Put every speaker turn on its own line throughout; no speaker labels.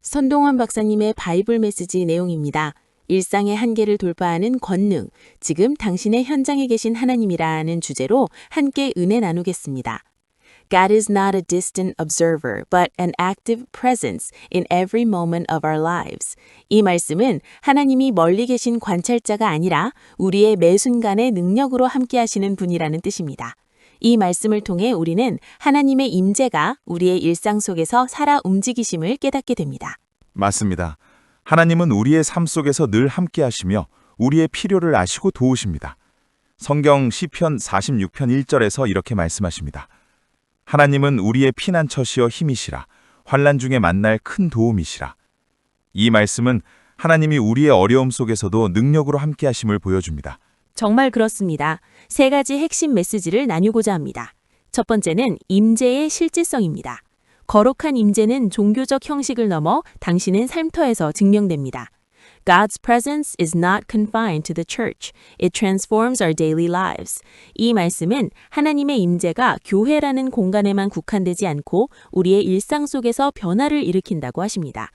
선동원 박사님의 바이블 메시지 내용입니다. 일상의 한계를 돌파하는 권능, 지금 당신의 현장에 계신 하나님이라는 주제로 함께 은혜 나누겠습니다. God is not a distant observer, but an active presence in every moment of our lives. 이 말씀은 하나님이 멀리 계신 관찰자가 아니라 우리의 매 순간의 능력으로 함께 하시는 분이라는 뜻입니다. 이 말씀을 통해 우리는 하나님의 임재가 우리의 일상 속에서 살아 움직이심을 깨닫게 됩니다.
맞습니다. 하나님은 우리의 삶 속에서 늘 함께 하시며 우리의 필요를 아시고 도우십니다. 성경 시편 46편 1절에서 이렇게 말씀하십니다. 하나님은 우리의 피난처시여 힘이시라. 환난 중에 만날 큰 도움이시라. 이 말씀은 하나님이 우리의 어려움 속에서도 능력으로 함께 하심을 보여줍니다.
정말 그렇습니다. 세 가지 핵심 메시지를 나누고자 합니다. 첫 번째는 임재의 실질성입니다. 거룩한 임재는 종교적 형식을 넘어 당신의 삶터에서 증명됩니다. God's presence is not confined to the church. It transforms our daily lives. 이 말씀은 하나님의 임재가 교회라는 공간에만 국한되지 않고 우리의 일상 속에서 변화를 일으킨다고 하십니다.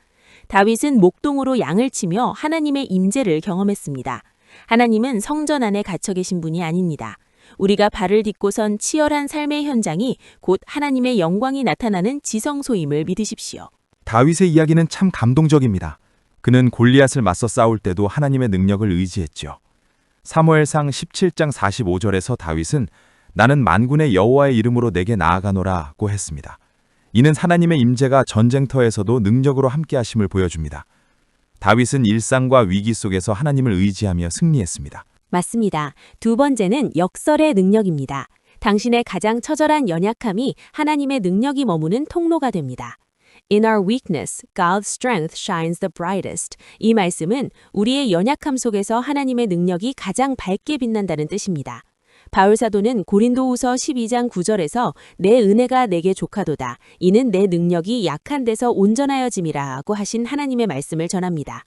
다윗은 목동으로 양을 치며 하나님의 임재를 경험했습니다. 하나님은 성전 안에 갇혀 계신 분이 아닙니다. 우리가 발을 딛고선 치열한 삶의 현장이 곧 하나님의 영광이 나타나는 지성소임을 믿으십시오.
다윗의 이야기는 참 감동적입니다. 그는 골리앗을 맞서 싸울 때도 하나님의 능력을 의지했죠. 사무엘상 17장 45절에서 다윗은 나는 만군의 여호와의 이름으로 내게 나아가노라고 했습니다. 이는 하나님의 임재가 전쟁터에서도 능력으로 함께 하심을 보여줍니다. 다윗은 일상과 위기 속에서 하나님을 의지하며 승리했습니다.
맞습니다. 두 번째는 역설의 능력입니다. 당신의 가장 처절한 연약함이 하나님의 능력이 머무는 통로가 됩니다. In our weakness, God's strength shines the brightest. 이 말씀은 우리의 연약함 속에서 하나님의 능력이 가장 밝게 빛난다는 뜻입니다. 바울 사도는 고린도후서 12장 9절에서 내 은혜가 내게 족하도다. 이는 내 능력이 약한 데서 온전하여짐이라고 하신 하나님의 말씀을 전합니다.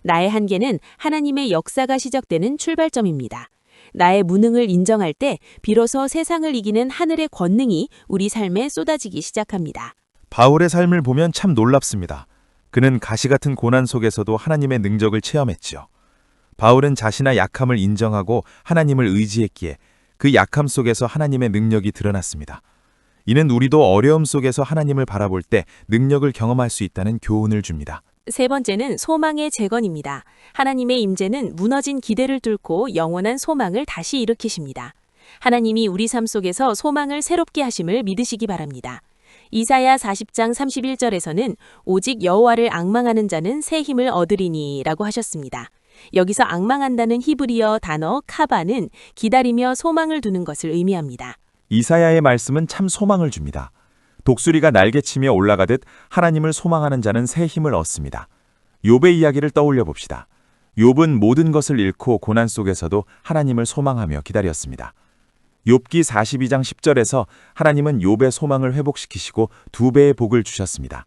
나의 한계는 하나님의 역사가 시작되는 출발점입니다. 나의 무능을 인정할 때 비로소 세상을 이기는 하늘의 권능이 우리 삶에 쏟아지기 시작합니다.
바울의 삶을 보면 참 놀랍습니다. 그는 가시 같은 고난 속에서도 하나님의 능력을 체험했지요. 바울은 자신의 약함을 인정하고 하나님을 의지했기에 그 약함 속에서 하나님의 능력이 드러났습니다. 이는 우리도 어려움 속에서 하나님을 바라볼 때 능력을 경험할 수 있다는 교훈을 줍니다.
세 번째는 소망의 재건입니다. 하나님의 임재는 무너진 기대를 뚫고 영원한 소망을 다시 일으키십니다. 하나님이 우리 삶 속에서 소망을 새롭게 하심을 믿으시기 바랍니다. 이사야 40장 31절에서는 오직 여호와를 앙망하는 자는 새 힘을 얻으리니 라고 하셨습니다. 여기서 앙망한다는 히브리어 단어 카바는 기다리며 소망을 두는 것을 의미합니다.
이사야의 말씀은 참 소망을 줍니다. 독수리가 날개치며 올라가듯 하나님을 소망하는 자는 새 힘을 얻습니다. 욥의 이야기를 떠올려 봅시다. 욥은 모든 것을 잃고 고난 속에서도 하나님을 소망하며 기다렸습니다. 욥기 42장 10절에서 하나님은 욥의 소망을 회복시키시고 2배의 복을 주셨습니다.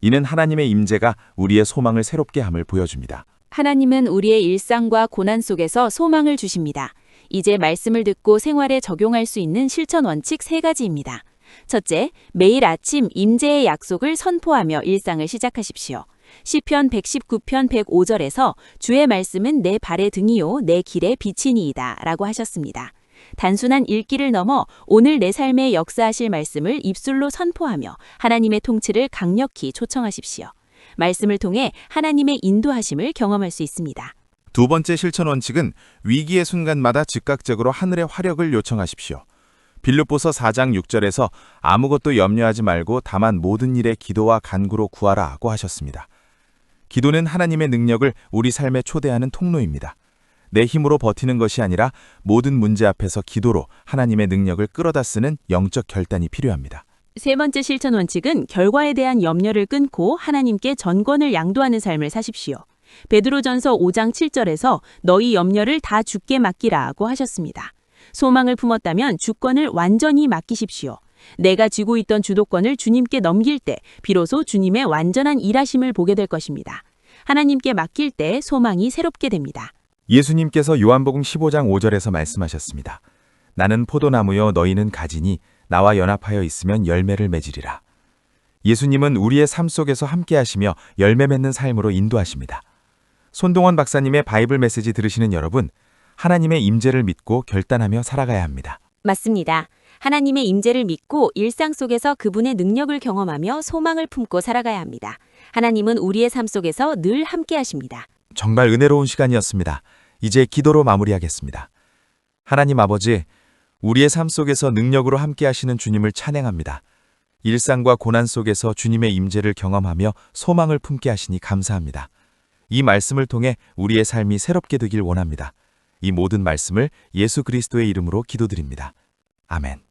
이는 하나님의 임재가 우리의 소망을 새롭게 함을 보여줍니다.
하나님은 우리의 일상과 고난 속에서 소망을 주십니다. 이제 말씀을 듣고 생활에 적용할 수 있는 실천 원칙 3가지입니다. 첫째, 매일 아침 임재의 약속을 선포하며 일상을 시작하십시오. 시편 119편 105절에서 주의 말씀은 내 발의 등이요 내 길의 빛이니이다 라고 하셨습니다. 단순한 읽기를 넘어 오늘 내 삶에 역사하실 말씀을 입술로 선포하며 하나님의 통치를 강력히 초청하십시오. 말씀을 통해 하나님의 인도하심을 경험할 수 있습니다.
두 번째 실천 원칙은 위기의 순간마다 즉각적으로 하늘의 화력을 요청하십시오. 빌립보서 4장 6절에서 아무것도 염려하지 말고 다만 모든 일에 기도와 간구로 구하라고 하셨습니다. 기도는 하나님의 능력을 우리 삶에 초대하는 통로입니다. 내 힘으로 버티는 것이 아니라 모든 문제 앞에서 기도로 하나님의 능력을 끌어다 쓰는 영적 결단이 필요합니다.
세 번째 실천 원칙은 결과에 대한 염려를 끊고 하나님께 전권을 양도하는 삶을 사십시오. 베드로전서 5장 7절에서 너희 염려를 다 주께 맡기라고 하셨습니다. 소망을 품었다면 주권을 완전히 맡기십시오. 내가 쥐고 있던 주도권을 주님께 넘길 때 비로소 주님의 완전한 일하심을 보게 될 것입니다. 하나님께 맡길 때 소망이 새롭게 됩니다.
예수님께서 요한복음 15장 5절에서 말씀하셨습니다. 나는 포도나무여 너희는 가지니 나와 연합하여 있으면 열매를 맺으리라. 예수님은 우리의 삶 속에서 함께 하시며 열매 맺는 삶으로 인도하십니다. 손동원 박사님의 바이블 메시지 들으시는 여러분, 하나님의 임재를 믿고 결단하며 살아가야 합니다.
맞습니다. 하나님의 임재를 믿고 일상 속에서 그분의 능력을 경험하며 소망을 품고 살아가야 합니다. 하나님은 우리의 삶 속에서 늘 함께 하십니다.
정말 은혜로운 시간이었습니다. 이제 기도로 마무리하겠습니다. 하나님 아버지, 우리의 삶 속에서 능력으로 함께 하시는 주님을 찬양합니다. 일상과 고난 속에서 주님의 임재를 경험하며 소망을 품게 하시니 감사합니다. 이 말씀을 통해 우리의 삶이 새롭게 되길 원합니다. 이 모든 말씀을 예수 그리스도의 이름으로 기도드립니다. 아멘.